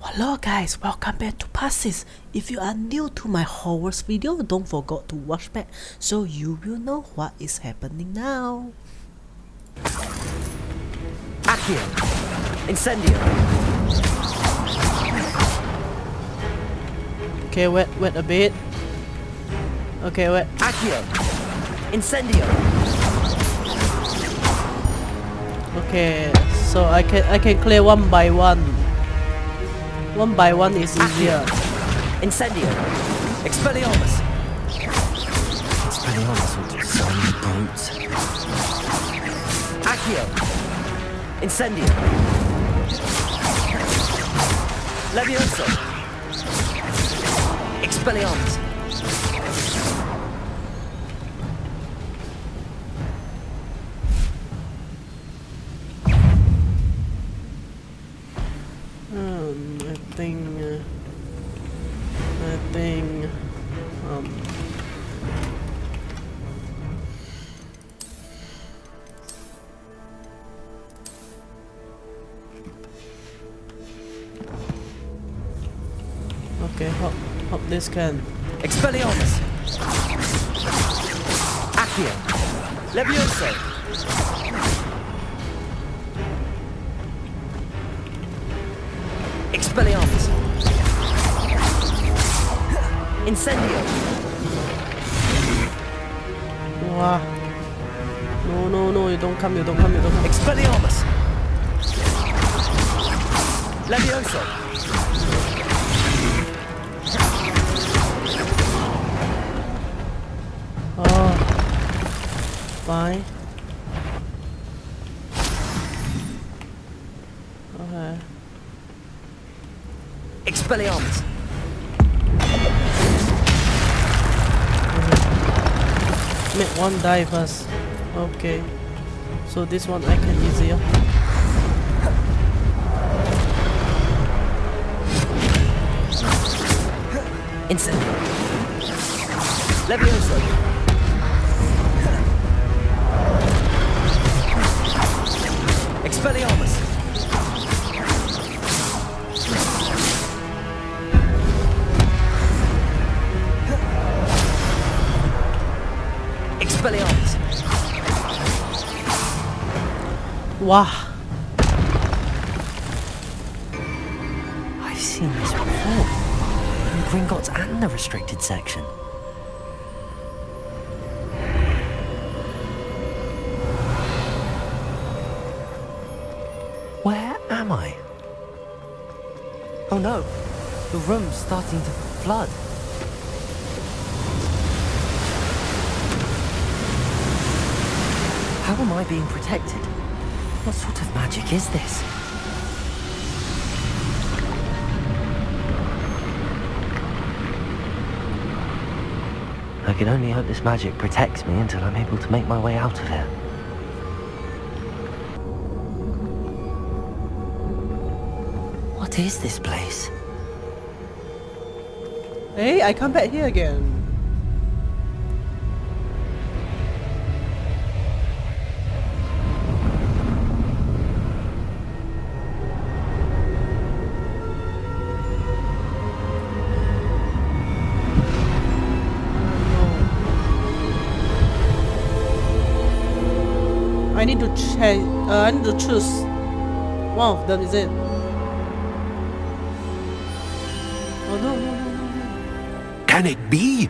Hello guys, welcome back to Passes. If you are new to my Hogwarts video, don't forget to watch back so you will know what is happening now. Accio! Incendio! Okay, wait a bit. Okay, wait. Accio! Incendio! Okay, so I can clear one by one. One by one is easier. Incendio! Expelliarmus! Expelliarmus will disarm the brutes. Accio! Incendio! Levioso! Expelliarmus! I think okay, hope this can. Expelliarmus! Accio! Levioso! Expelliarmus! Incendio! Wow. No, you don't come. Expelliarmus! Levioso! Oh. Fine. Okay. Expelliarmus! Make one die first. Okay. So this one I can easier. Incendio! Levioso! Expelliarmus! Expelliarmus! Wow. I've seen this before. In Gringotts and the restricted section. Where am I? Oh no, the room's starting to flood. How am I being protected? What sort of magic is this? I can only hope this magic protects me until I'm able to make my way out of here. What is this place? Hey, I come back here again. I need to change. I need to choose one of them. Is it? Oh no! Can it be?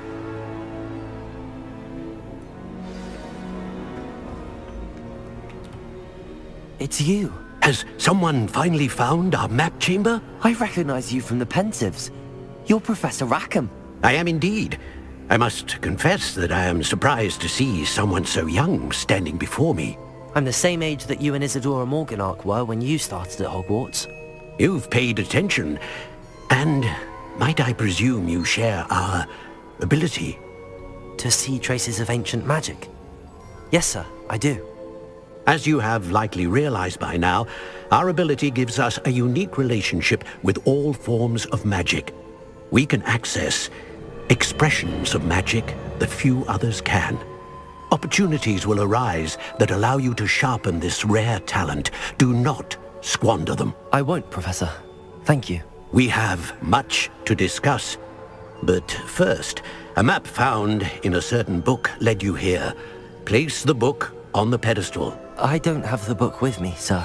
It's you. Has someone finally found our map chamber? I recognize you from the Pensives. You're Professor Rackham. I am indeed. I must confess that I am surprised to see someone so young standing before me. I'm the same age that you and Isadora Morganach were when you started at Hogwarts. You've paid attention, and might I presume you share our ability? To see traces of ancient magic? Yes, sir, I do. As you have likely realized by now, our ability gives us a unique relationship with all forms of magic. We can access expressions of magic that few others can. Opportunities will arise that allow you to sharpen this rare talent. Do not squander them. I won't, Professor. Thank you. We have much to discuss. But first, a map found in a certain book led you here. Place the book on the pedestal. I don't have the book with me, sir.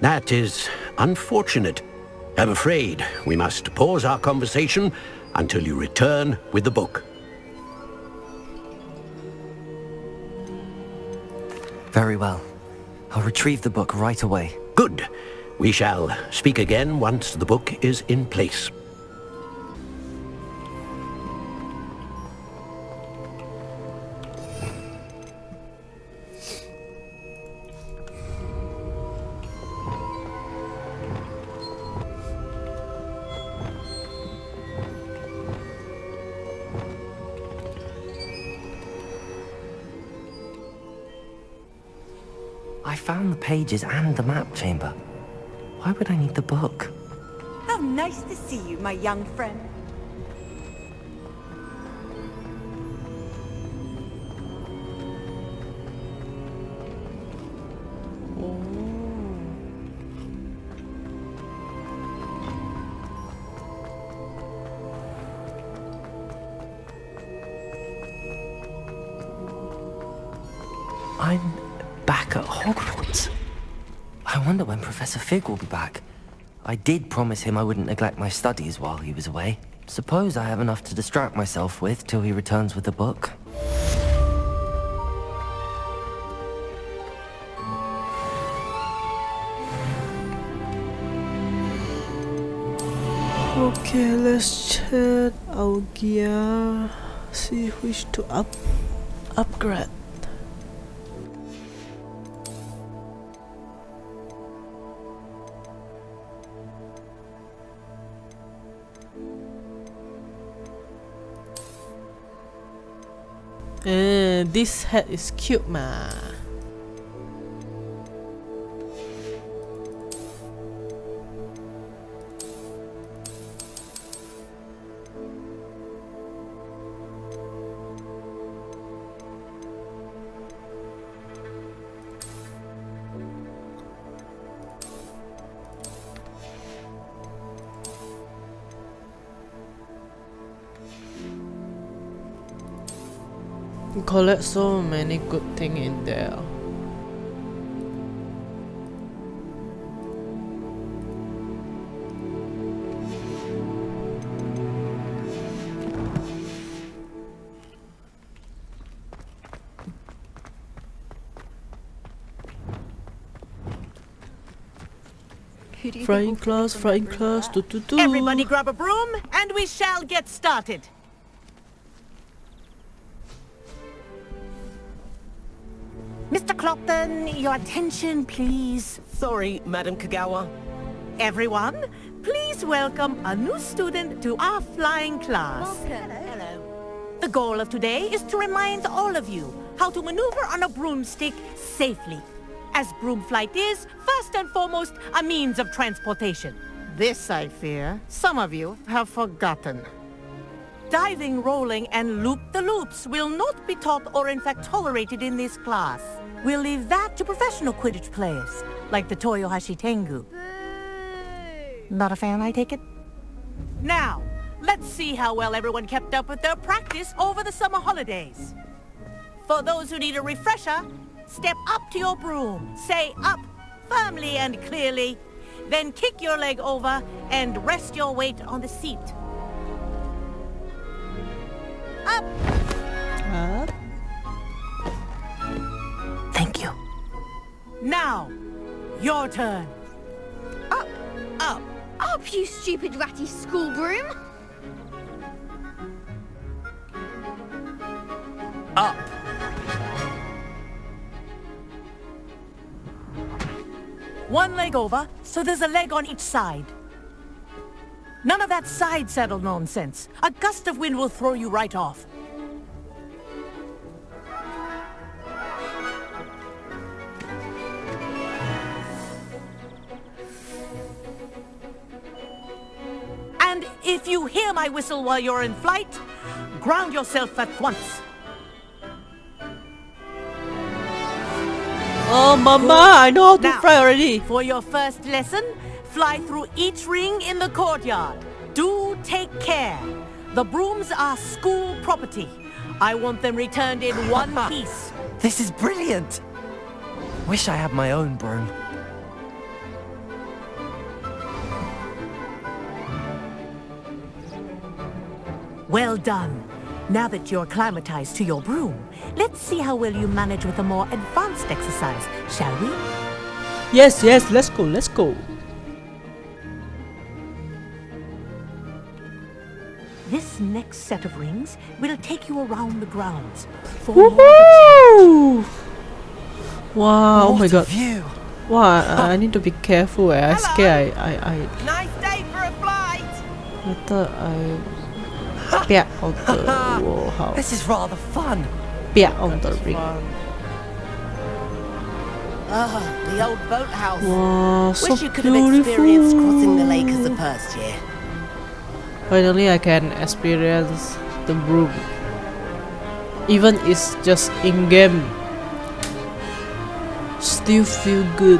That is unfortunate. I'm afraid we must pause our conversation until you return with the book. Very well. I'll retrieve the book right away. Good. We shall speak again once the book is in place. I found the pages and the map chamber. Why would I need the book? How nice to see you, my young friend. I'm back at Hogwarts. I wonder when Professor Fig will be back. I did promise him I wouldn't neglect my studies while he was away. Suppose I have enough to distract myself with till he returns with the book. Okay, let's check our gear. See which to upgrade. This hat is cute, ma. Collect so many good things in there. Flying class, do. Everybody grab a broom, and we shall get started. Mr. Clopton, your attention, please. Sorry, Madam Kagawa. Everyone, please welcome a new student to our flying class. Hello. The goal of today is to remind all of you how to maneuver on a broomstick safely, as broom flight is, first and foremost, a means of transportation. This, I fear, some of you have forgotten. Diving, rolling, and loop-the-loops will not be taught or in fact tolerated in this class. We'll leave that to professional Quidditch players, like the Toyohashi Tengu. Not a fan, I take it? Now, let's see how well everyone kept up with their practice over the summer holidays. For those who need a refresher, step up to your broom, say up firmly and clearly, then kick your leg over and rest your weight on the seat. Up! Up. Thank you. Now, your turn. Up, up, up, you stupid ratty school broom! Up. One leg over, so there's a leg on each side. None of that side saddle nonsense. A gust of wind will throw you right off. And if you hear my whistle while you're in flight, ground yourself at once. Oh, Mama, I know how to Now, fly already. For your first lesson, Fly through each ring in the courtyard. Do take care. The brooms are school property. I want them returned in one piece. This is brilliant! Wish I had my own broom. Well done. Now that you're acclimatized to your broom, let's see how well you manage with a more advanced exercise, shall we? Yes, yes, let's go, let's go. This next set of rings will take you around the grounds. For more of a challenge. Woohoo! Wow, oh my What a god. view! Wow, I need to be careful. I scared Nice day for a flight. later I bit on the wall house. This is rather fun. Bit on the ring. Ah, the old boathouse. Wow, so Wish you could have experienced crossing the lake as a beautiful. first year. Finally, I can experience the broom. Even it's just in game. Still feel good.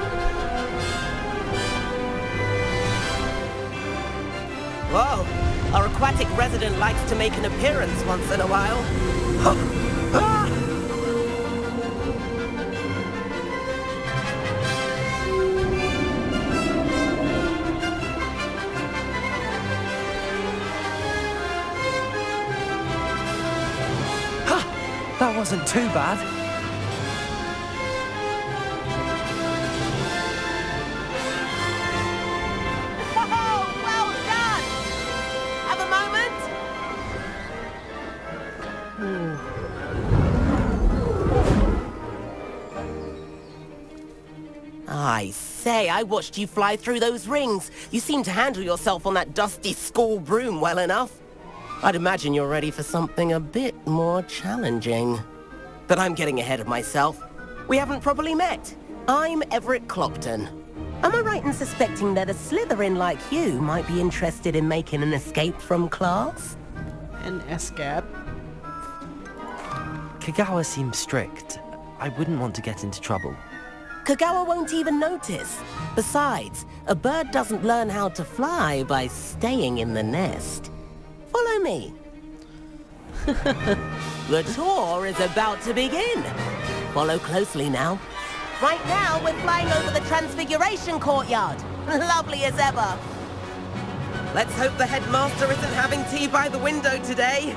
Whoa, our aquatic resident likes to make an appearance once in a while. That wasn't too bad. Oh, well done! Have a moment? I say, I watched you fly through those rings. You seem to handle yourself on that dusty school broom well enough. I'd imagine you're ready for something a bit more challenging. But I'm getting ahead of myself. We haven't properly met. I'm Everett Clopton. Am I right in suspecting that a Slytherin like you might be interested in making an escape from class? And escape. Kagawa seems strict. I wouldn't want to get into trouble. Kagawa won't even notice. Besides, a bird doesn't learn how to fly by staying in the nest. Follow me. The tour is about to begin. Follow closely now. Right now, we're flying over the Transfiguration Courtyard. Lovely as ever. Let's hope the headmaster isn't having tea by the window today.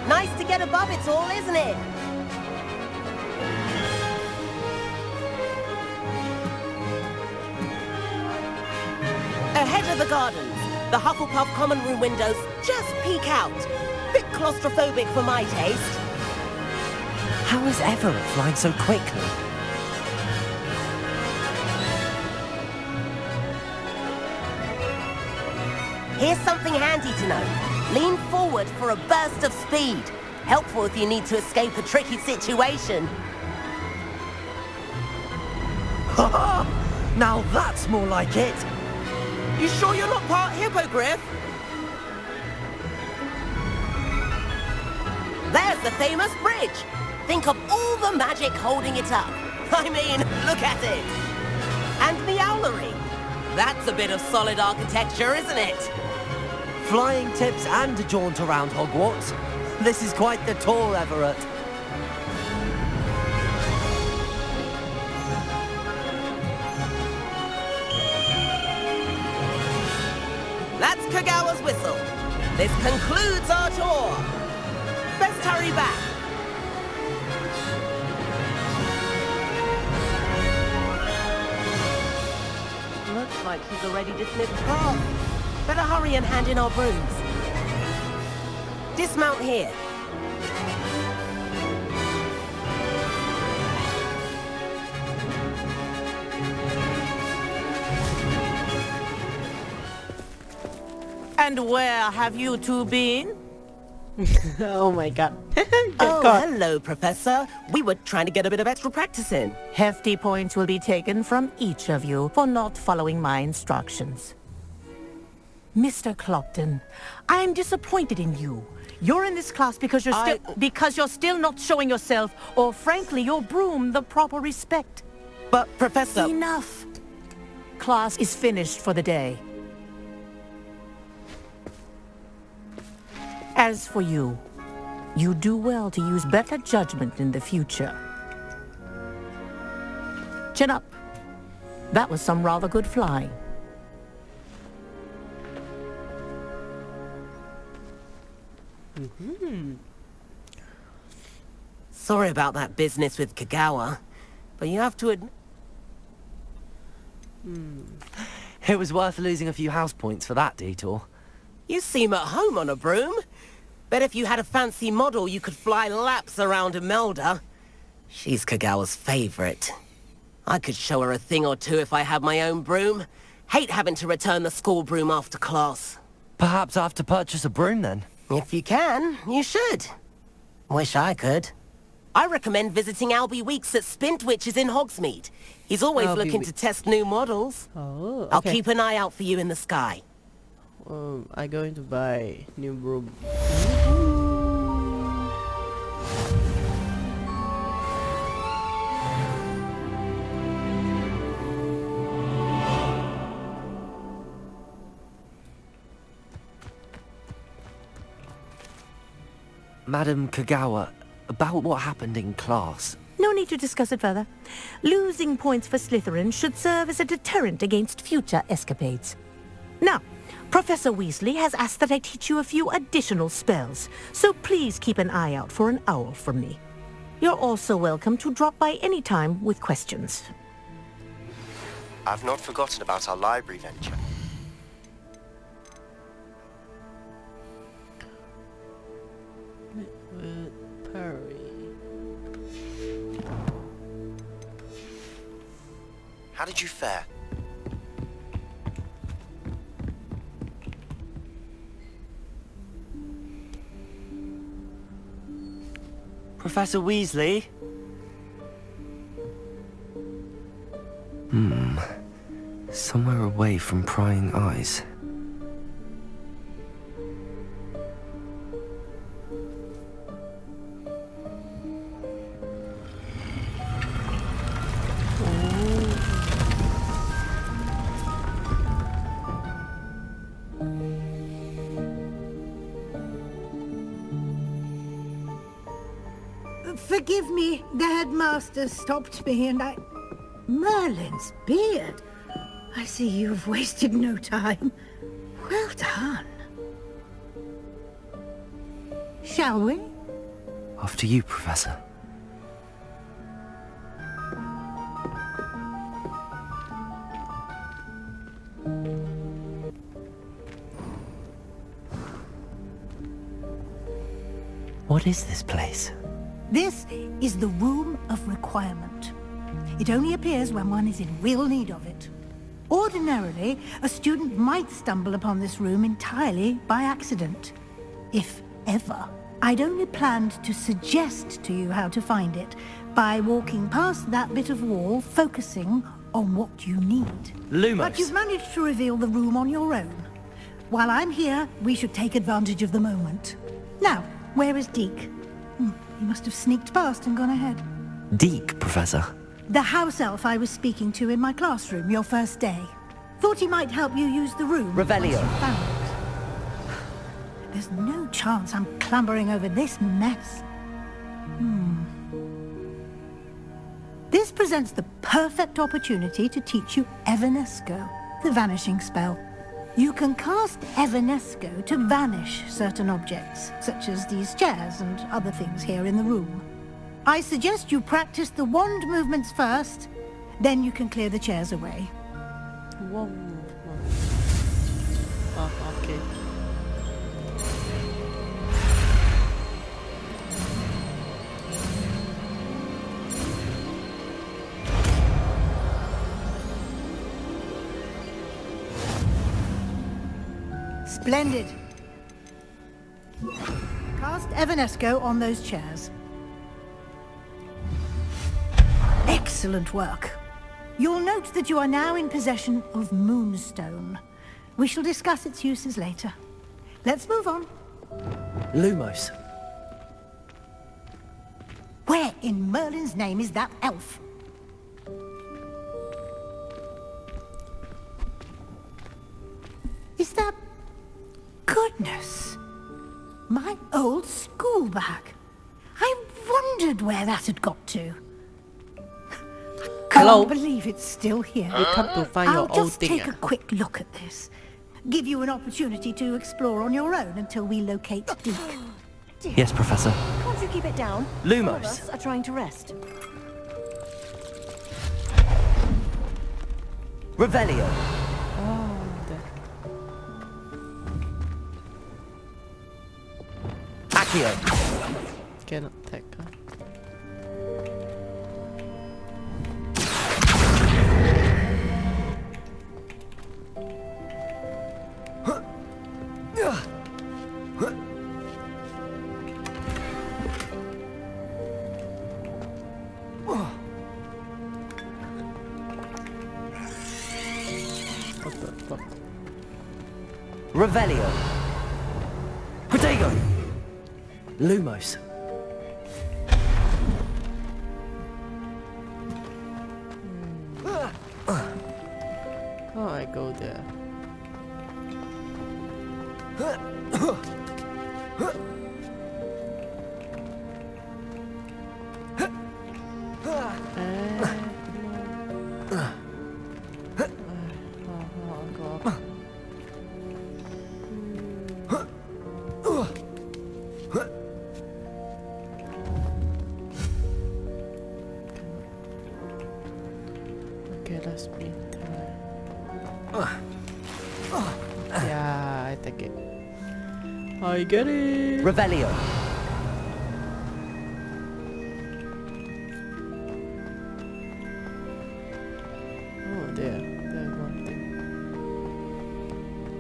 Nice to get above it all, isn't it? Ahead of the gardens, the Hufflepuff common room windows just peek out. Bit claustrophobic for my taste. How is Everett flying so quickly? Here's something handy to know. Lean forward for a burst of speed. Helpful if you need to escape a tricky situation. Now that's more like it. You sure you're not part hippogriff? There's the famous bridge. Think of all the magic holding it up. I mean, look at it. And the owlery. That's a bit of solid architecture, isn't it? Flying tips and a jaunt around Hogwarts. This is quite the tour, Everett. That's Kagawa's whistle. This concludes our tour. Best hurry back. Looks like he's already dismissed class. Better hurry and hand in our brooms. Dismount here. And where have you two been? Oh my god. Oh, God. hello, Professor. We were trying to get a bit of extra practice in. Hefty points will be taken from each of you for not following my instructions. Mr. Clopton, I am disappointed in you. You're in this class because you're still not showing yourself, or frankly, your broom, the proper respect. But, Professor... Enough. Class is finished for the day. As for you, you do well to use better judgment in the future. Chin up. That was some rather good flying. Sorry about that business with Kagawa, but you have to admit... It was worth losing a few house points for that detour. You seem at home on a broom. Bet if you had a fancy model, you could fly laps around Imelda. She's Kagawa's favorite. I could show her a thing or two if I had my own broom. Hate having to return the school broom after class. Perhaps I have to purchase a broom then. If you can, you should. Wish I could. I recommend visiting Albie Weeks at Spintwitches in Hogsmeade. He's always looking to test new models. Oh, okay. I'll keep an eye out for you in the sky. I'm going to buy new broom. Madam Kagawa, about what happened in class. No need to discuss it further. Losing points for Slytherin should serve as a deterrent against future escapades. Now, Professor Weasley has asked that I teach you a few additional spells, so please keep an eye out for an owl from me. You're also welcome to drop by any time with questions. I've not forgotten about our library venture. With Perry. How did you fare? Professor Weasley? Somewhere away from prying eyes. Forgive me, the headmaster stopped me and I... Merlin's beard. I see you've wasted no time. Well done. Shall we? After you, Professor. What is this place? This is the Room of Requirement. It only appears when one is in real need of it. Ordinarily, a student might stumble upon this room entirely by accident. If ever. I'd only planned to suggest to you how to find it by walking past that bit of wall, focusing on what you need. Lumos. But you've managed to reveal the room on your own. While I'm here, we should take advantage of the moment. Now, where is Deke? He must have sneaked past and gone ahead. Deke, Professor. The house elf I was speaking to in my classroom your first day. Thought he might help you use the room. Revelio. once you found it. There's no chance I'm clambering over this mess. This presents the perfect opportunity to teach you Evanesco, the vanishing spell. You can cast Evanesco to vanish certain objects, such as these chairs and other things here in the room. I suggest you practice the wand movements first, then you can clear the chairs away. Whoa. Oh, okay. Splendid. Cast Evanesco on those chairs. Excellent work. You'll note that you are now in possession of Moonstone. We shall discuss its uses later. Let's move on. Lumos. Where in Merlin's name is that elf? Is that... Goodness! My old school bag. I wondered where that had got to. Hello? Can't believe it's still here. You come to find your I'll old just thing. take a quick look at this. Give you an opportunity to explore on your own until we locate Deke. Yes, Professor. Can't you keep it down? Lumos. All of us are trying to rest. Revelio. Accio. Cannot attack. What the fuck? Revelio. Protego. Lumos. How I go there? Okay, let's be. Yeah, I take it. I get it. Revelio. Oh, there's one thing.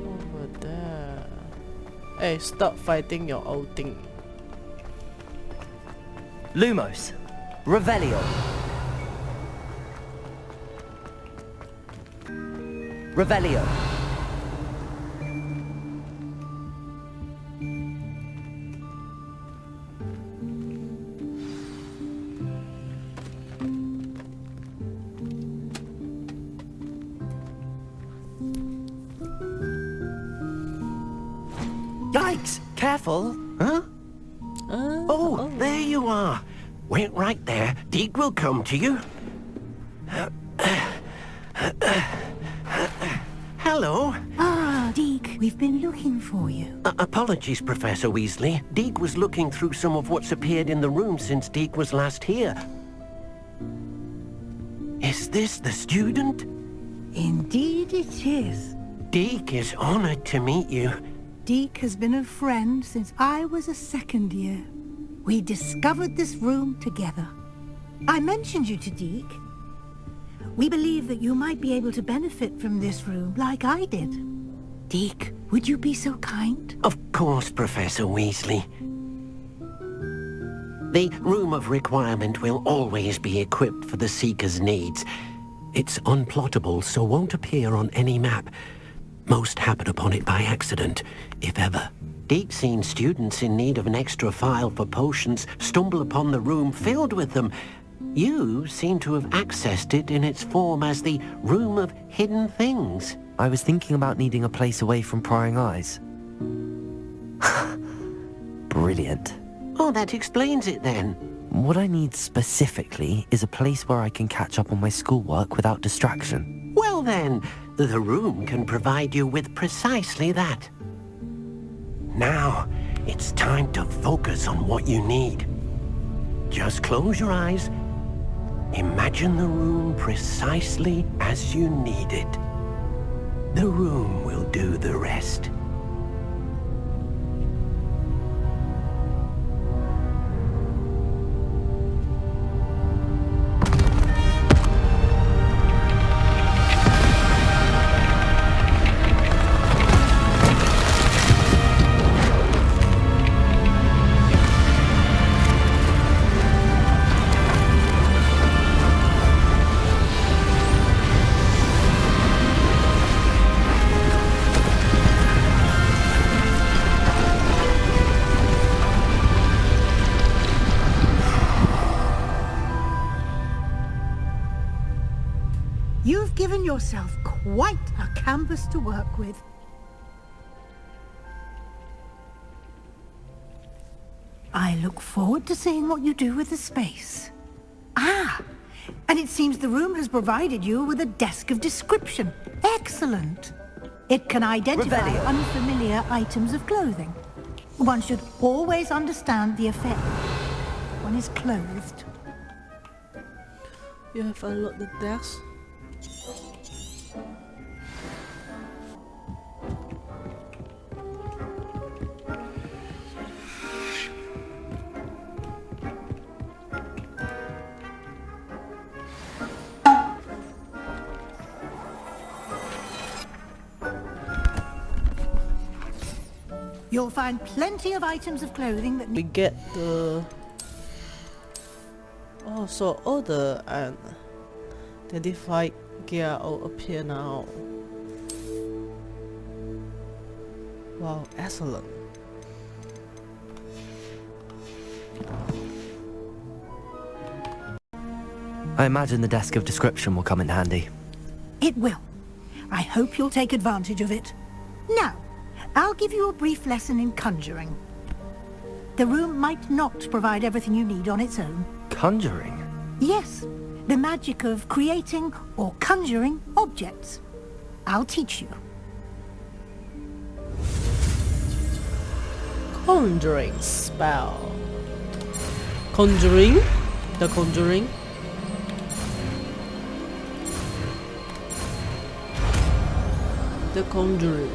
Over there. Hey, stop fighting your old thing. Lumos. Revelio. Revelio. Yikes! Careful! Huh? Oh, there you are. Wait right there. Deke will come to you. Hello. Ah, Deke, we've been looking for you. Apologies, Professor Weasley. Deke was looking through some of what's appeared in the room since Deke was last here. Is this the student? Indeed it is. Deke is honored to meet you. Deke has been a friend since I was a second year. We discovered this room together. I mentioned you to Deke. We believe that you might be able to benefit from this room like I did. Deke, would you be so kind? Of course, Professor Weasley. The Room of Requirement will always be equipped for the Seeker's needs. It's unplottable, so won't appear on any map. Most happen upon it by accident, if ever. Deke's seen students in need of an extra file for potions stumble upon the room filled with them. You seem to have accessed it in its form as the Room of Hidden Things. I was thinking about needing a place away from prying eyes. Brilliant. Oh, that explains it then. What I need specifically is a place where I can catch up on my schoolwork without distraction. Well then, the room can provide you with precisely that. Now, it's time to focus on what you need. Just close your eyes. Imagine the room precisely as you need it. The room will do the rest. You've given yourself quite a canvas to work with. I look forward to seeing what you do with the space. Ah, and it seems the room has provided you with a desk of description. Excellent. It can identify unfamiliar items of clothing. One should always understand the effect one is clothed. You have unlocked the desk. You'll find plenty of items of clothing that We get the... Oh, so all the identified gear all appear now. Wow, excellent. I imagine the desk of description will come in handy. It will. I hope you'll take advantage of it. Now, I'll give you a brief lesson in conjuring. The room might not provide everything you need on its own. Conjuring? Yes, the magic of creating or conjuring objects. I'll teach you. Conjuring spell. Conjuring? The conjuring? The conjuring.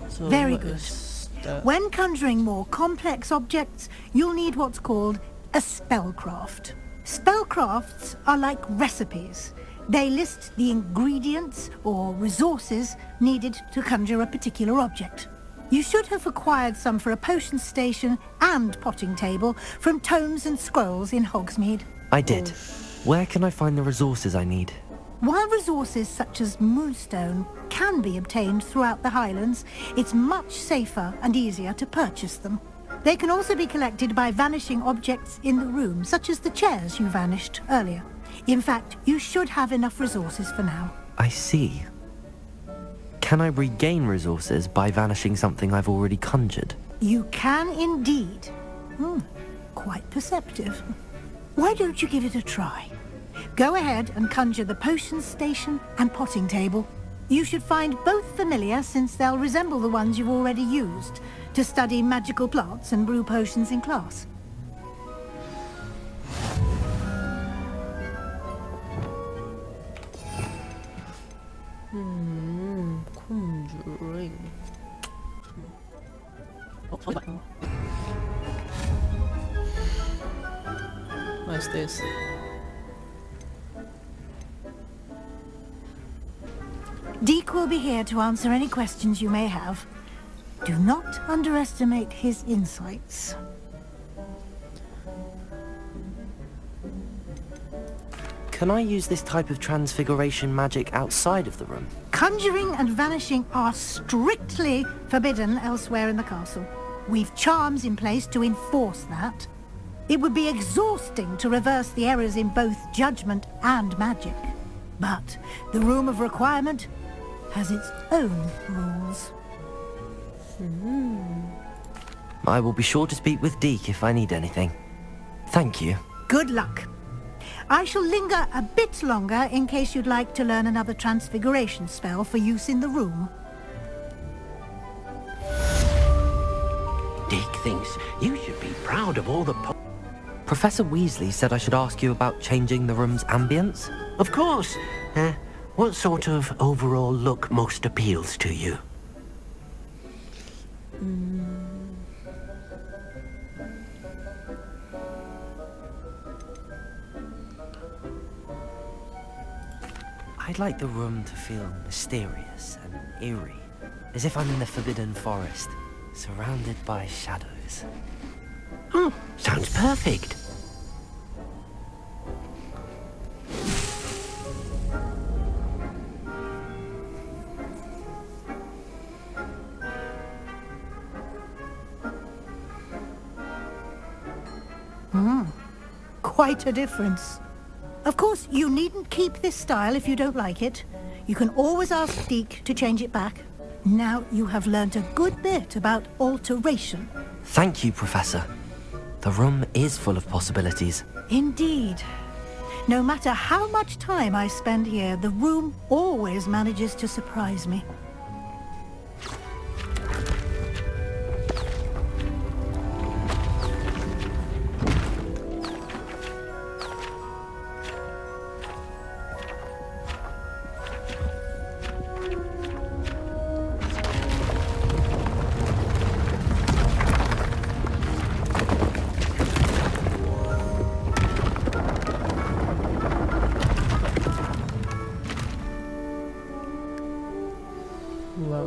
So Very what good. is that? When conjuring more complex objects, you'll need what's called a spellcraft. Spellcrafts are like recipes. They list the ingredients or resources needed to conjure a particular object. You should have acquired some for a potion station and potting table from tomes and scrolls in Hogsmeade. I did. Where can I find the resources I need? While resources such as moonstone can be obtained throughout the Highlands, it's much safer and easier to purchase them. They can also be collected by vanishing objects in the room, such as the chairs you vanished earlier. In fact, you should have enough resources for now. I see. Can I regain resources by vanishing something I've already conjured? You can indeed. Quite perceptive. Why don't you give it a try? Go ahead and conjure the potion station and potting table. You should find both familiar, since they'll resemble the ones you've already used to study magical plants and brew potions in class. Conjuring. What's this? Deke will be here to answer any questions you may have. Do not underestimate his insights. Can I use this type of transfiguration magic outside of the room? Conjuring and vanishing are strictly forbidden elsewhere in the castle. We've charms in place to enforce that. It would be exhausting to reverse the errors in both judgment and magic. But the Room of Requirement has its own rules. I will be sure to speak with Deke if I need anything. Thank you. Good luck. I shall linger a bit longer in case you'd like to learn another transfiguration spell for use in the room. Deke thinks you should be proud of all the Professor Weasley said I should ask you about changing the room's ambience. Of course. What sort of overall look most appeals to you? I'd like the room to feel mysterious and eerie, as if I'm in the Forbidden Forest, surrounded by shadows. Oh, sounds perfect. Quite a difference. Of course, you needn't keep this style if you don't like it. You can always ask Deke to change it back. Now you have learnt a good bit about alteration. Thank you, Professor. The room is full of possibilities. Indeed. No matter how much time I spend here, the room always manages to surprise me.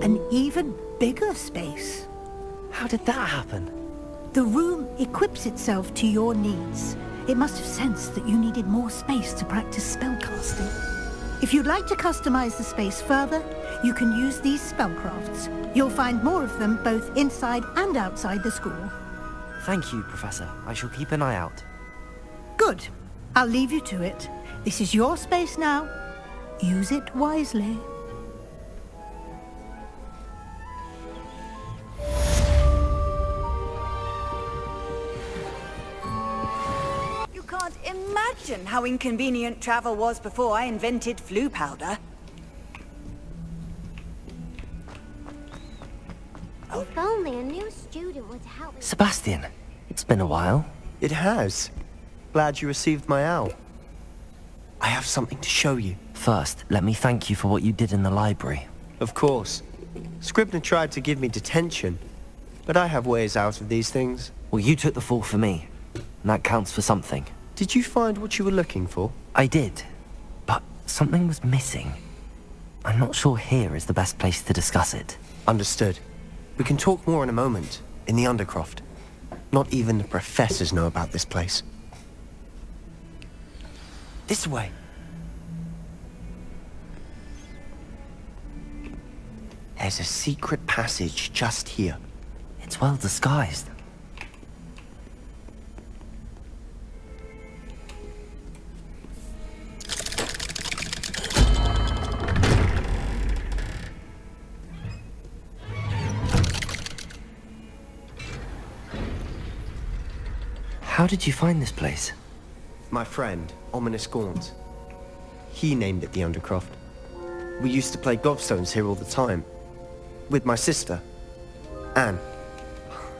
An even bigger space. How did that happen? The room equips itself to your needs. It must have sensed that you needed more space to practice spellcasting. If you'd like to customize the space further, you can use these spellcrafts. You'll find more of them both inside and outside the school. Thank you, Professor. I shall keep an eye out. Good. I'll leave you to it. This is your space now. Use it wisely. Can't imagine how inconvenient travel was before I invented flu powder. If only a new student would help. Sebastian, it's been a while. It has. Glad you received my owl. I have something to show you. First, let me thank you for what you did in the library. Of course. Scribner tried to give me detention, but I have ways out of these things. Well, you took the fall for me, and that counts for something. Did you find what you were looking for? I did, but something was missing. I'm not sure here is the best place to discuss it. Understood. We can talk more in a moment, in the Undercroft. Not even the professors know about this place. This way. There's a secret passage just here. It's well disguised. How did you find this place? My friend, Ominous Gaunt. He named it the Undercroft. We used to play gobstones here all the time. With my sister, Anne.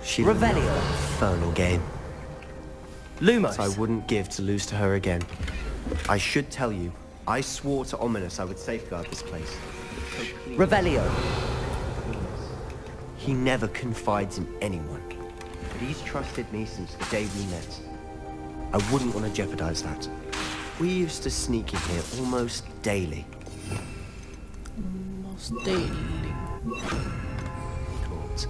She loved that Revelio. infernal game. Lumos. I wouldn't give to lose to her again. I should tell you, I swore to Ominous I would safeguard this place. Revelio. He never confides in anyone. But he's trusted me since the day we met. I wouldn't want to jeopardize that. We used to sneak in here almost daily. Almost daily. Gaunt.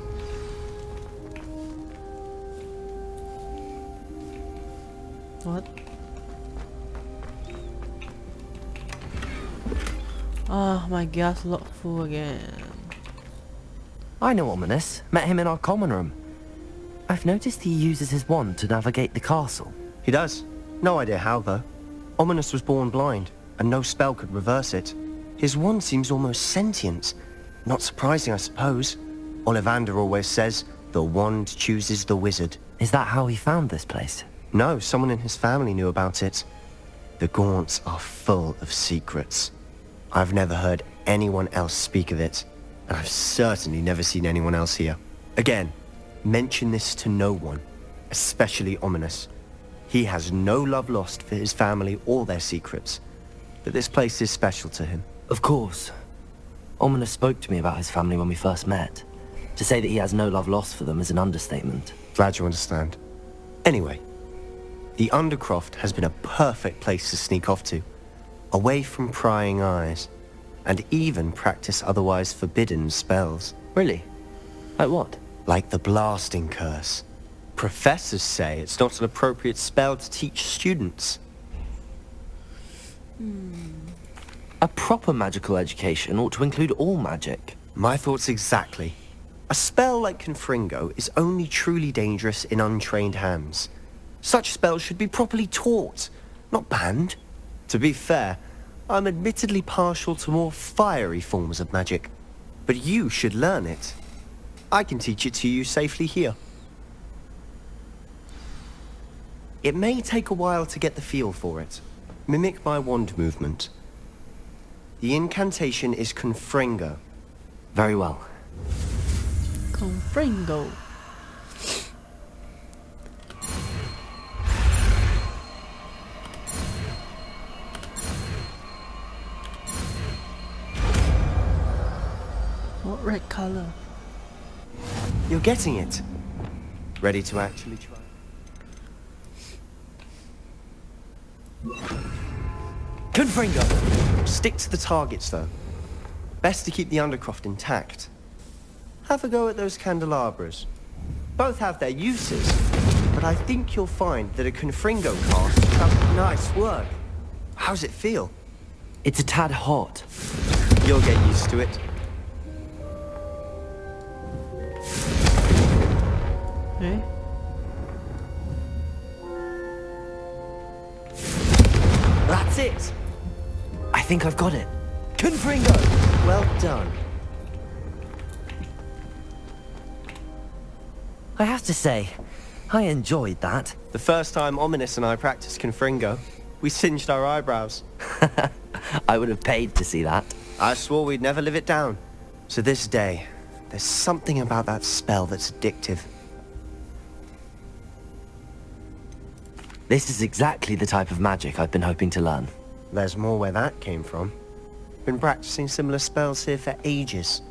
What? Oh, my gas locked full again. I know Ominous. Met him in our common room. I've noticed he uses his wand to navigate the castle. He does. No idea how, though. Ominous was born blind, and no spell could reverse it. His wand seems almost sentient. Not surprising, I suppose. Ollivander always says, the wand chooses the wizard. Is that how he found this place? No, someone in his family knew about it. The Gaunts are full of secrets. I've never heard anyone else speak of it, and I've certainly never seen anyone else here. Again, mention this to no one, especially Ominous. He has no love lost for his family or their secrets, but this place is special to him. Of course. Ominous spoke to me about his family when we first met. To say that he has no love lost for them is an understatement. Glad you understand. Anyway, the Undercroft has been a perfect place to sneak off to, away from prying eyes, and even practice otherwise forbidden spells. Really? Like what? Like the blasting curse. Professors say it's not an appropriate spell to teach students. A proper magical education ought to include all magic. My thoughts exactly. A spell like Confringo is only truly dangerous in untrained hands. Such spells should be properly taught, not banned. To be fair, I'm admittedly partial to more fiery forms of magic. But you should learn it. I can teach it to you safely here. It may take a while to get the feel for it. Mimic my wand movement. The incantation is Confringo. Very well. Confringo. What red color? You're getting it. Ready to actually try? Confringo! Stick to the targets, though. Best to keep the Undercroft intact. Have a go at those candelabras. Both have their uses, but I think you'll find that a Confringo cast is nice work. How's it feel? It's a tad hot. You'll get used to it. Eh? That's it! I think I've got it. Confringo! Well done. I have to say, I enjoyed that. The first time Ominous and I practiced Confringo, we singed our eyebrows. I would have paid to see that. I swore we'd never live it down. To this day, there's something about that spell that's addictive. This is exactly the type of magic I've been hoping to learn. There's more where that came from. Been practicing similar spells here for ages.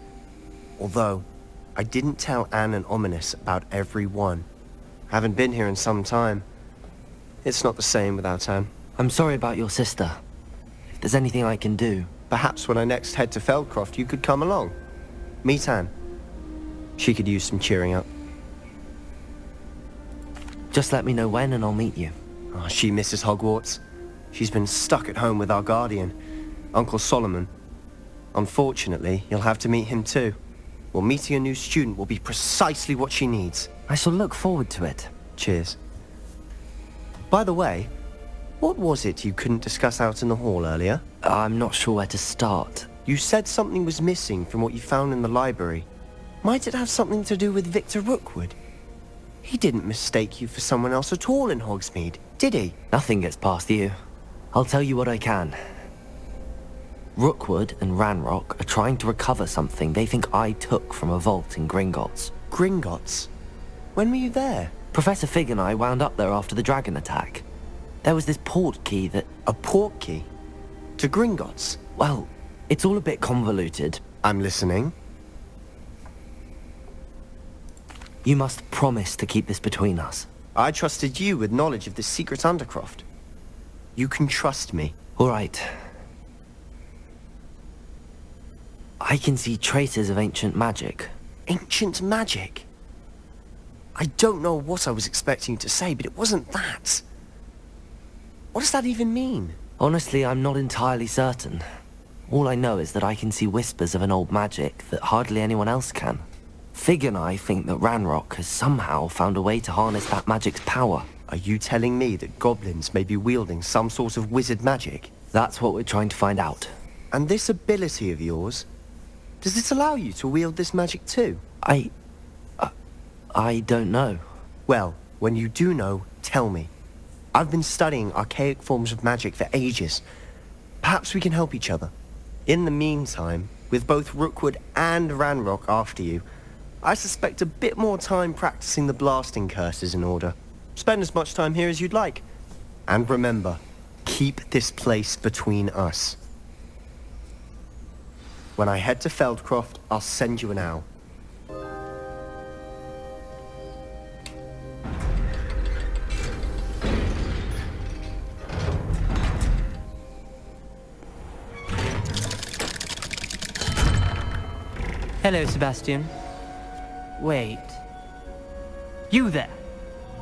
Although, I didn't tell Anne and Ominous about every one. Haven't been here in some time. It's not the same without Anne. I'm sorry about your sister. If there's anything I can do... Perhaps when I next head to Feldcroft, you could come along. Meet Anne. She could use some cheering up. Just let me know when and I'll meet you. Oh, she misses Hogwarts. She's been stuck at home with our guardian, Uncle Solomon. Unfortunately, you'll have to meet him too. Well, meeting a new student will be precisely what she needs. I shall look forward to it. Cheers. By the way, what was it you couldn't discuss out in the hall earlier? I'm not sure where to start. You said something was missing from what you found in the library. Might it have something to do with Victor Rookwood? He didn't mistake you for someone else at all in Hogsmeade, did he? Nothing gets past you. I'll tell you what I can. Rookwood and Ranrock are trying to recover something they think I took from a vault in Gringotts. Gringotts? When were you there? Professor Fig and I wound up there after the dragon attack. There was this portkey that... A portkey? To Gringotts? Well, it's all a bit convoluted. I'm listening. You must promise to keep this between us. I trusted you with knowledge of the secret Undercroft. You can trust me. All right. I can see traces of ancient magic. Ancient magic? I don't know what I was expecting you to say, but it wasn't that. What does that even mean? Honestly, I'm not entirely certain. All I know is that I can see whispers of an old magic that hardly anyone else can. Fig and I think that Ranrock has somehow found a way to harness that magic's power. Are you telling me that goblins may be wielding some sort of wizard magic? That's what we're trying to find out. And this ability of yours, does it allow you to wield this magic too? I don't know. Well, when you do know, tell me. I've been studying archaic forms of magic for ages. Perhaps we can help each other. In the meantime, with both Rookwood and Ranrock after you, I suspect a bit more time practicing the blasting curse is in order. Spend as much time here as you'd like. And remember, keep this place between us. When I head to Feldcroft, I'll send you an owl. Hello, Sebastian. Wait. You there?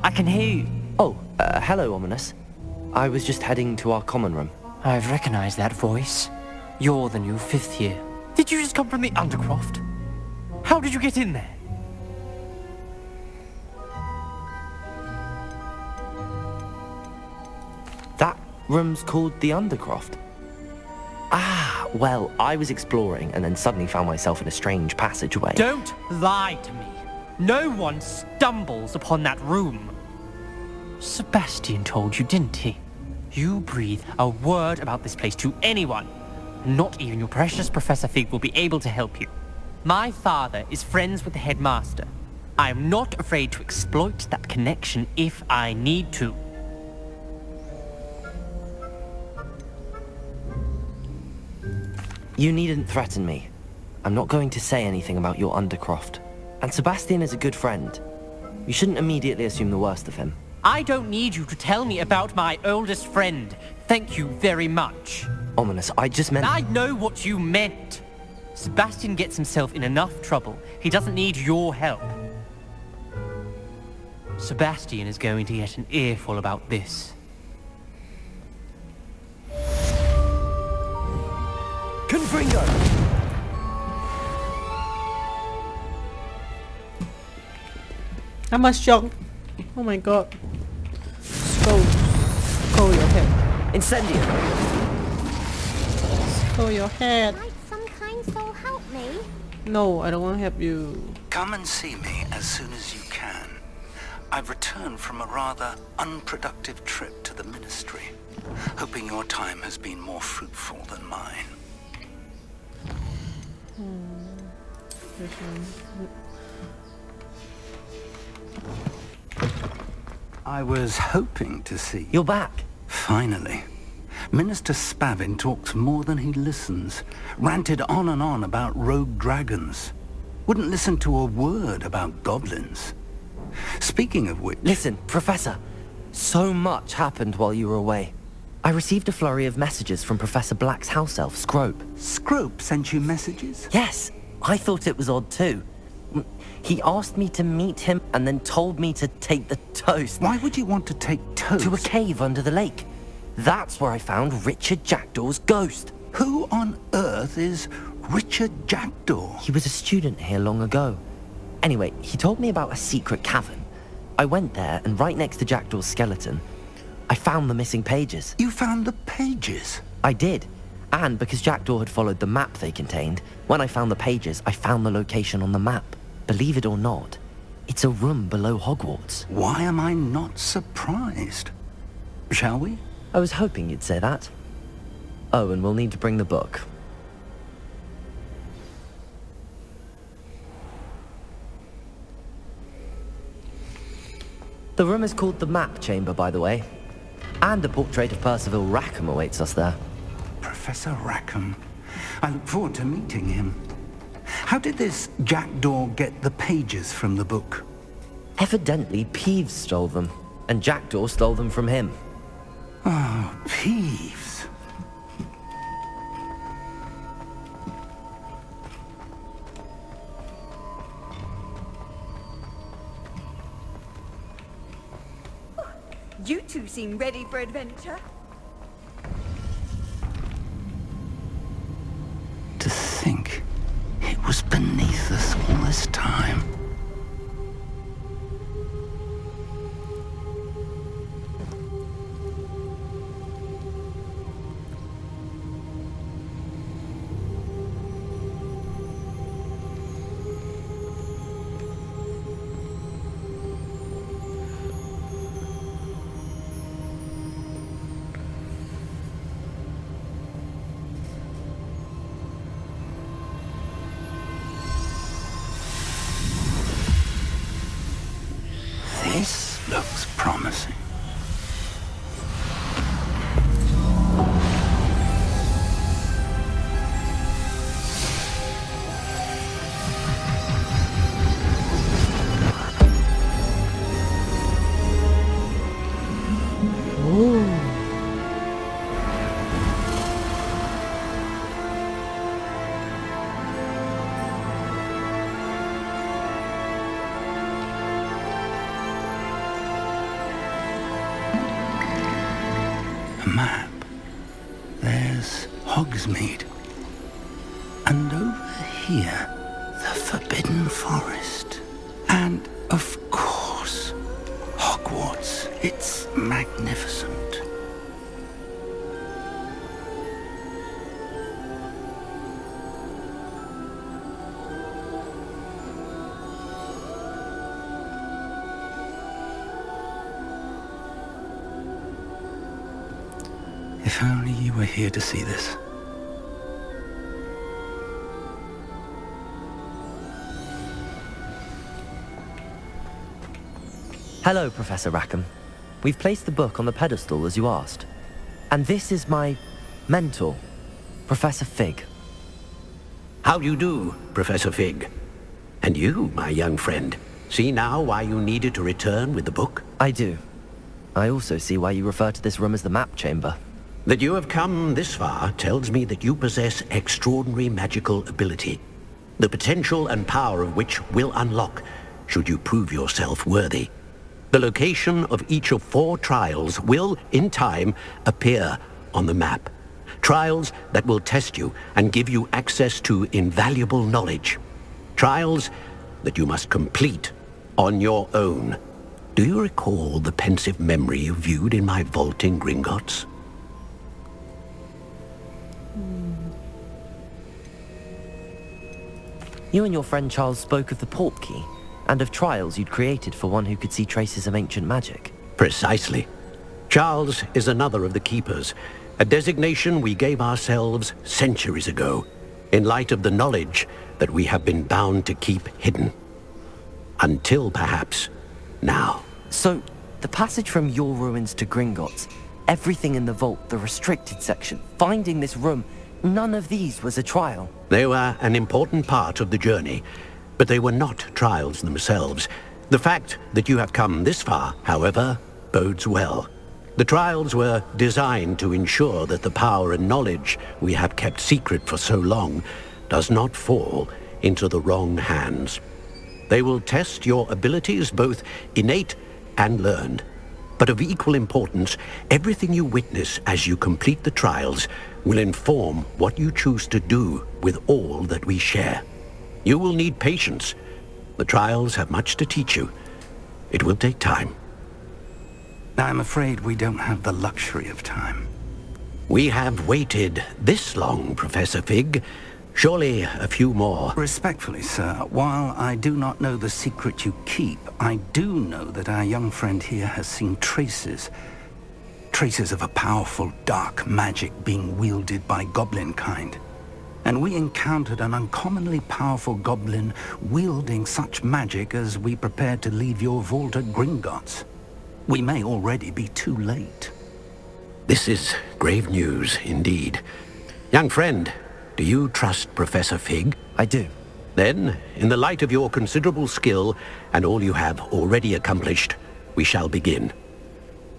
I can hear you. Oh, hello, Ominous. I was just heading to our common room. I've recognized that voice. You're the new 5th year. Did you just come from the Undercroft? How did you get in there? room's called the Undercroft? Ah, well, I was exploring and then suddenly found myself in a strange passageway. Don't lie to me. No one stumbles upon that room. Sebastian told you, didn't he? You breathe a word about this place to anyone. Not even your precious Professor Fig will be able to help you. My father is friends with the headmaster. I am not afraid to exploit that connection if I need to. You needn't threaten me. I'm not going to say anything about your Undercroft. And Sebastian is a good friend. You shouldn't immediately assume the worst of him. I don't need you to tell me about my oldest friend. Thank you very much. Ominous, I just meant... I know what you meant. Sebastian gets himself in enough trouble. He doesn't need your help. Sebastian is going to get an earful about this. Confringo! I'm a shock. Oh my god. Skull your head. Incendio! Skull your head. Might some kind soul help me? No, I don't want to help you. Come and see me as soon as you can. I've returned from a rather unproductive trip to the Ministry, hoping your time has been more fruitful than mine. I was hoping to see... You're back. Finally. Minister Spavin talks more than he listens. Ranted on and on about rogue dragons. Wouldn't listen to a word about goblins. Speaking of which... Listen, Professor. So much happened while you were away. I received a flurry of messages from Professor Black's house elf, Scrope. Scrope sent you messages? Yes. I thought it was odd too. He asked me to meet him and then told me to take the toast. Why would you want to take toast? To a cave under the lake. That's where I found Richard Jackdaw's ghost. Who on earth is Richard Jackdaw? He was a student here long ago. Anyway, he told me about a secret cavern. I went there, and right next to Jackdaw's skeleton, I found the missing pages. You found the pages? I did. And because Jackdaw had followed the map they contained, when I found the pages, I found the location on the map. Believe it or not, it's a room below Hogwarts. Why am I not surprised? Shall we? I was hoping you'd say that. Oh, and we'll need to bring the book. The room is called the Map Chamber, by the way. And a portrait of Percival Rackham awaits us there. Professor Rackham. I look forward to meeting him. How did this Jackdaw get the pages from the book? Evidently, Peeves stole them, and Jackdaw stole them from him. Oh, Peeves. You two seem ready for adventure. To think it was beneath us all this time. This looks promising. Map. There's Hogsmeade. And over here, the Forbidden Forest. And, of course, Hogwarts. It's magnificent. If only you were here to see this. Hello, Professor Rackham. We've placed the book on the pedestal as you asked. And this is my mentor, Professor Fig. How do you do, Professor Fig? And you, my young friend, see now why you needed to return with the book? I do. I also see why you refer to this room as the map chamber. That you have come this far tells me that you possess extraordinary magical ability, the potential and power of which will unlock should you prove yourself worthy. The location of each of 4 trials will, in time, appear on the map. Trials that will test you and give you access to invaluable knowledge. Trials that you must complete on your own. Do you recall the pensive memory you viewed in my vault in Gringotts? You and your friend Charles spoke of the Portkey, and of trials you'd created for one who could see traces of ancient magic. Precisely. Charles is another of the Keepers, a designation we gave ourselves centuries ago, in light of the knowledge that we have been bound to keep hidden. Until, perhaps, now. So, the passage from your ruins to Gringotts, everything in the vault, the restricted section, finding this room, none of these was a trial. They were an important part of the journey, but they were not trials themselves. The fact that you have come this far, however, bodes well. The trials were designed to ensure that the power and knowledge we have kept secret for so long does not fall into the wrong hands. They will test your abilities, both innate and learned. But of equal importance, everything you witness as you complete the trials will inform what you choose to do with all that we share. You will need patience. The trials have much to teach you. It will take time. I'm afraid we don't have the luxury of time. We have waited this long, Professor Fig. Surely a few more. Respectfully, sir, while I do not know the secret you keep, I do know that our young friend here has seen traces of a powerful dark magic being wielded by goblin kind. And we encountered an uncommonly powerful goblin wielding such magic as we prepared to leave your vault at Gringotts. We may already be too late. This is grave news indeed. Young friend, do you trust Professor Fig? I do. Then, in the light of your considerable skill and all you have already accomplished, we shall begin.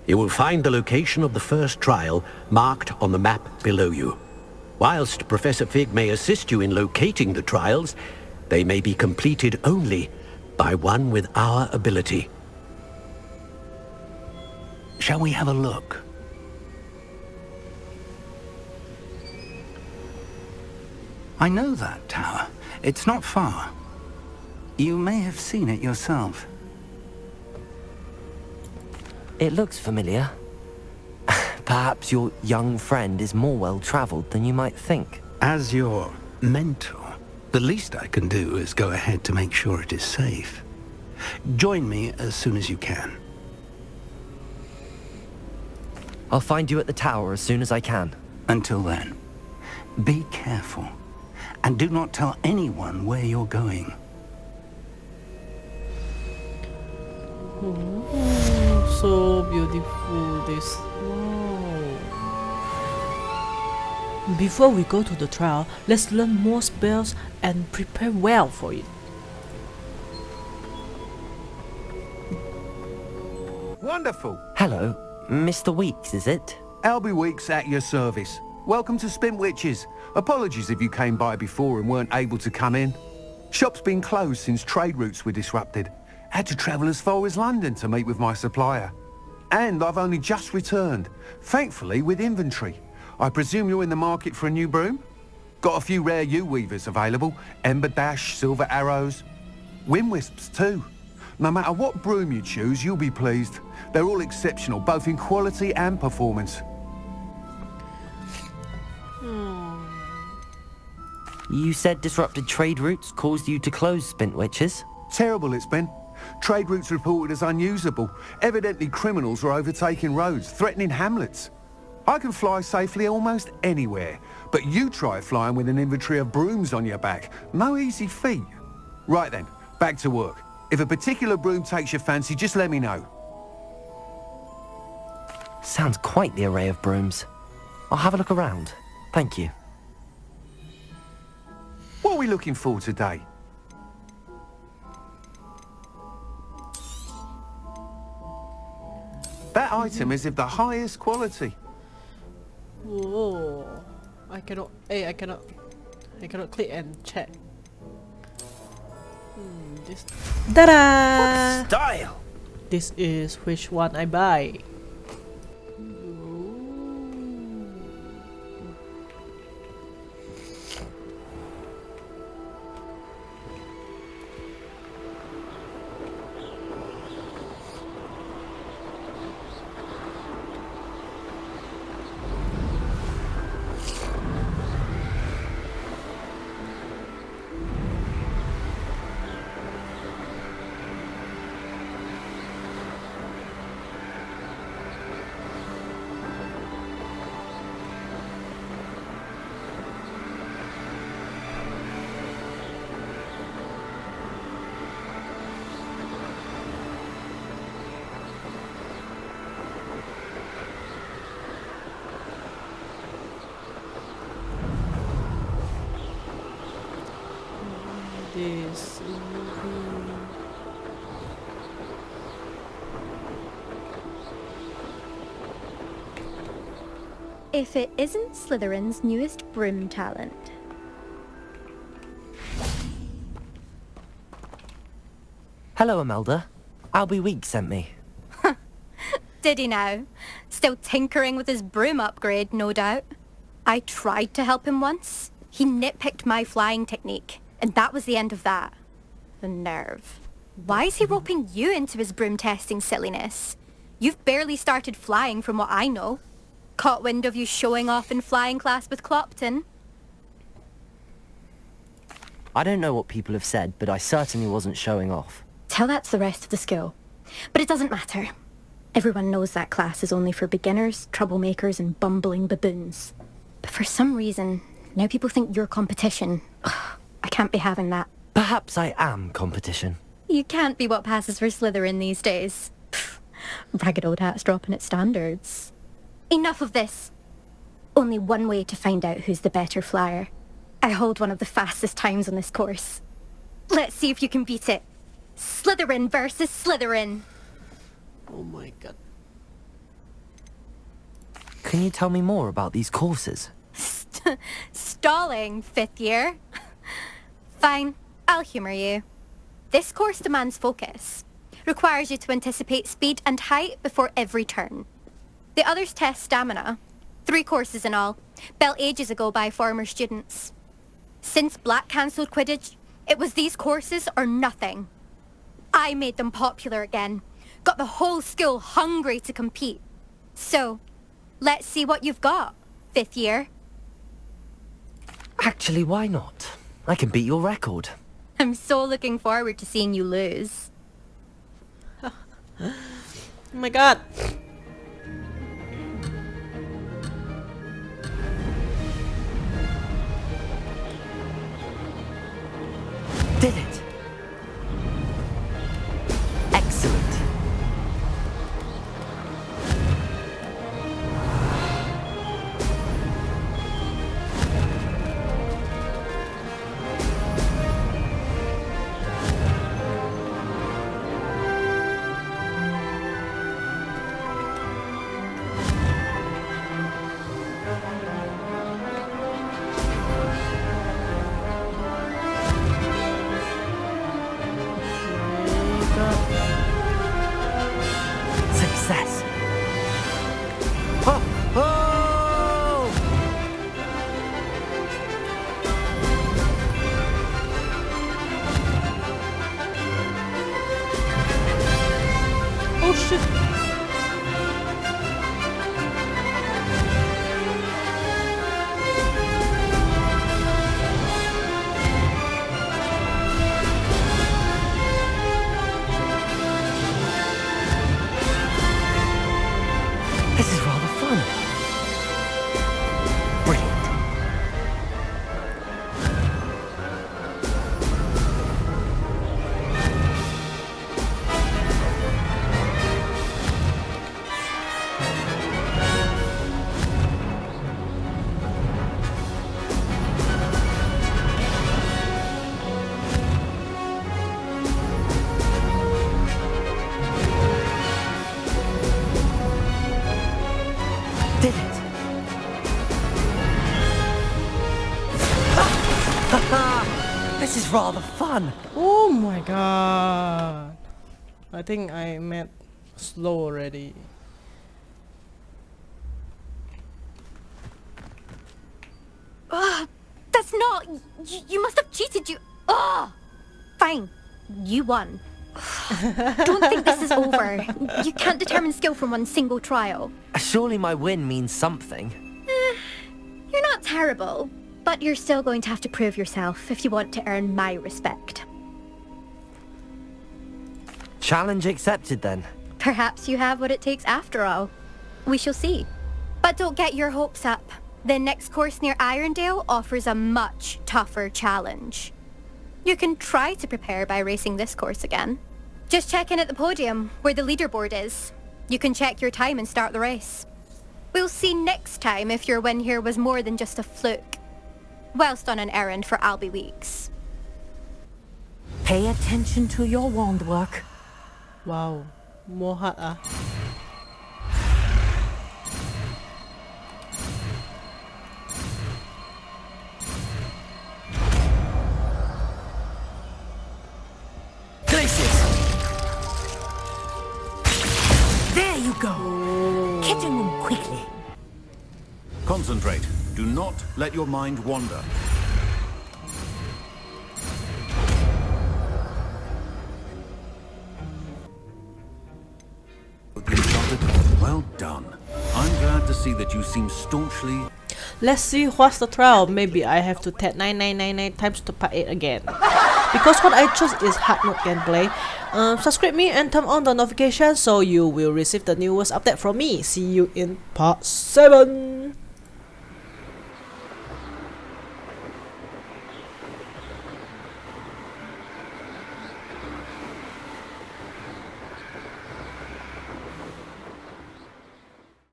You will find the location of the first trial marked on the map below you. Whilst Professor Fig may assist you in locating the trials, they may be completed only by one with our ability. Shall we have a look? I know that tower. It's not far. You may have seen it yourself. It looks familiar. Perhaps your young friend is more well-traveled than you might think. As your mentor, the least I can do is go ahead to make sure it is safe. Join me as soon as you can. I'll find you at the tower as soon as I can. Until then, be careful, and do not tell anyone where you're going. Oh, so beautiful, this. Wow. Before we go to the trial, let's learn more spells and prepare well for it. Wonderful. Hello, Mr. Weeks, is it? Albie Weeks at your service. Welcome to Spintwitches. Apologies if you came by before and weren't able to come in. Shop's been closed since trade routes were disrupted. Had to travel as far as London to meet with my supplier. And I've only just returned, thankfully with inventory. I presume you're in the market for a new broom? Got a few rare yew-weavers available. Ember Dash, Silver Arrows. Wind Wisps too. No matter what broom you choose, you'll be pleased. They're all exceptional, both in quality and performance. You said disrupted trade routes caused you to close Spintwitches? Terrible it's been. Trade routes reported as unusable. Evidently criminals were overtaking roads, threatening hamlets. I can fly safely almost anywhere, but you try flying with an inventory of brooms on your back. No easy feat. Right then, back to work. If a particular broom takes your fancy, just let me know. Sounds quite the array of brooms. I'll have a look around. Thank you. What are we looking for today? That item is of the highest quality. Whoa. I cannot click and check. This. Ta-da! What style? This is which one I buy. This. If it isn't Slytherin's newest broom talent. Hello, Imelda. Albie Week sent me. Did he now? Still tinkering with his broom upgrade, no doubt. I tried to help him once. He nitpicked my flying technique, and that was the end of that. The nerve. Why is he roping you into his broom testing silliness? You've barely started flying from what I know. Caught wind of you showing off in flying class with Clopton. I don't know what people have said, but I certainly wasn't showing off. Tell that to the rest of the school. But it doesn't matter. Everyone knows that class is only for beginners, troublemakers, and bumbling baboons. But for some reason, now people think you're competition. Ugh, I can't be having that. Perhaps I am competition. You can't be what passes for Slytherin these days. Pfft, ragged old hat's dropping its standards. Enough of this. Only one way to find out who's the better flyer. I hold one of the fastest times on this course. Let's see if you can beat it. Slytherin versus Slytherin. Oh my god. Can you tell me more about these courses? Stalling, 5th year. Fine, I'll humour you. This course demands focus. Requires you to anticipate speed and height before every turn. The others test stamina. 3 courses in all, built ages ago by former students. Since Black cancelled Quidditch, it was these courses or nothing. I made them popular again. Got the whole school hungry to compete. So, let's see what you've got, 5th year. Actually, why not? I can beat your record. I'm so looking forward to seeing you lose. Oh my god. Did it! Excellent. This is rather fun. Oh my god. I think I met slow already. That's not... You must have cheated, you... Fine. You won. Don't think this is over. You can't determine skill from one single trial. Surely my win means something. You're not terrible, but you're still going to have to prove yourself if you want to earn my respect. Challenge accepted then. Perhaps you have what it takes after all. We shall see. But don't get your hopes up. The next course near Irondale offers a much tougher challenge. You can try to prepare by racing this course again. Just check in at the podium, where the leaderboard is. You can check your time and start the race. We'll see next time if your win here was more than just a fluke. Whilst on an errand for Albie Weeks. Pay attention to your wand work. Wow, mohat ah. There you go. Catching them quickly. Concentrate. Do not let your mind wander. Well done. I'm glad to see that you seem staunchly... Let's see what's the trial. Maybe I have to tap 9999 times to part 8 again. Because what I chose is hard mode gameplay. Subscribe me and turn on the notification so you will receive the newest update from me. See you in part 7.